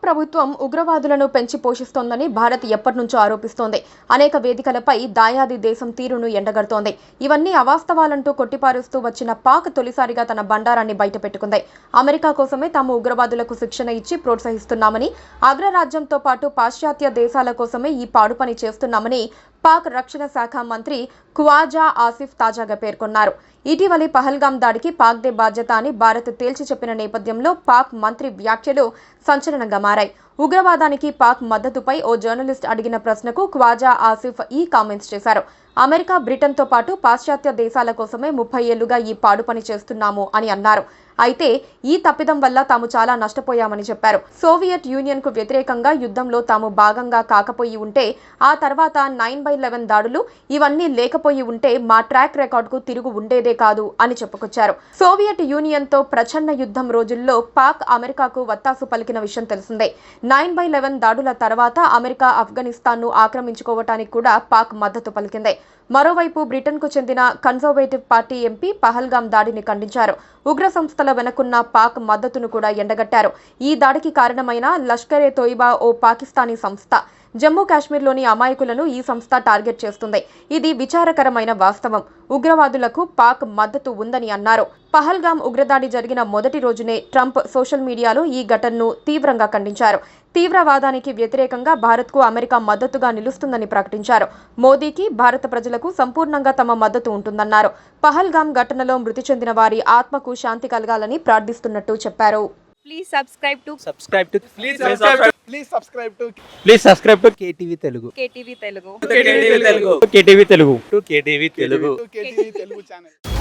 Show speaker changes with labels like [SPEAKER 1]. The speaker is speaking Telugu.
[SPEAKER 1] ప్రభుత్వం ఉగ్రవాదులను పెంచి పోషిస్తోందని భారత్ ఎప్పటినుంచో ఆరోపిస్తోంది. అనేక వేదికలపై దాయాది దేశం తీరును ఎండగడుతోంది. ఇవన్నీ అవాస్తవాలంటూ కొట్టిపారుస్తూ వచ్చిన పాక్ తొలిసారిగా తన బండారాన్ని బయటపెట్టుకుంది. అమెరికా కోసమే తాము ఉగ్రవాదులకు శిక్షణ ఇచ్చి ప్రోత్సహిస్తున్నామని, అగ్రరాజ్యంతో పాటు పాశ్చాత్య దేశాల కోసమే ఈ పాడు పని చేస్తున్నామని పాక్ రక్షణ శాఖ మంత్రి ఖ్వాజా ఆసిఫ్ తాజాగా పేర్కొన్నారు. ఇటీవలి పహల్గాం దాడికి పాక్దే బాధ్యత అని భారత్ తేల్చి చెప్పిన నేపథ్యంలో పాక్ మంత్రి వ్యాఖ్యలు సంచలనంగా మారాయి. ఉగ్రవాదానికి పాక్ మద్దతుపై ఓ జర్నలిస్ట్ అడిగిన ప్రశ్నకు ఖ్వాజా ఆసిఫ్ ఈ కామెంట్స్ చేశారు. అమెరికా, బ్రిటన్తో పాటు పాశ్చాత్య దేశాల కోసమే 30 ఏళ్లుగా ఈ పాడు పని చేస్తున్నాము అని అన్నారు. అయితే ఈ తప్పిదం వల్ల తాము చాలా నష్టపోయామని చెప్పారు. సోవియట్ యూనియన్ కు వ్యతిరేకంగా యుద్ధంలో తాము భాగంగా కాకపోయి ఉంటే, ఆ తర్వాత 9/11 దాడులు ఇవన్నీ లేకపోయి ఉంటే మా ట్రాక్ రికార్డ్ కు తిరుగు ఉండేదే కాదు అని చెప్పుకొచ్చారు. సోవియట్ యూనియన్ తో ప్రచండ యుద్ధం రోజుల్లో పాక్ అమెరికాకు వత్తాసు పలికిన విషయం తెలిసిందే. 9/11 దాడుల తర్వాత అమెరికా ఆఫ్ఘనిస్తాన్ ను ఆక్రమించుకోవటానికి కూడా పాక్ మద్దతు పలికింది. మరోవైపు బ్రిటన్ కు చెందిన కన్జర్వేటివ్ పార్టీ ఎంపీ పహల్గాం దాడిని ఖండించారు. ఉగ్ర సంస్థల వెనుకున్న పాక్ మద్దతును కూడా ఎండగట్టారు. ఈ దాడికి కారణమైన లష్కరే తోయిబా ఓ పాకిస్తానీ సంస్థ. జమ్మూ కాశ్మీర్లోని అమాయకులను ఈ సంస్థ టార్గెట్ చేస్తుంది. ఇది విచారకరమైన వాస్తవం. ఉగ్రవాదులకు పాక్ మద్దతు ఉందని అన్నారు. పహల్గాం ఉగ్రదాడి జరిగిన మొదటి రోజునే ట్రంప్ సోషల్ మీడియాలో ఈ ఘటనను తీవ్రంగా ఖండించారు. తీవ్రవాదానికి వ్యతిరేకంగా భారత్కు అమెరికా మద్దతుగా నిలుస్తుందని ప్రకటించారు. మోదీకి, భారత ప్రజలకు సంపూర్ణంగా తమ మద్దతు ఉంటుందన్నారు. పహల్గాం ఘటనలో మృతి చెందిన వారి ఆత్మకు శాంతి కలగాలని ప్రార్థిస్తున్నట్టు చెప్పారు.
[SPEAKER 2] Please subscribe to
[SPEAKER 3] KTV Telugu.
[SPEAKER 2] KTV Telugu.
[SPEAKER 3] KTV Telugu.
[SPEAKER 2] KTV Telugu channel.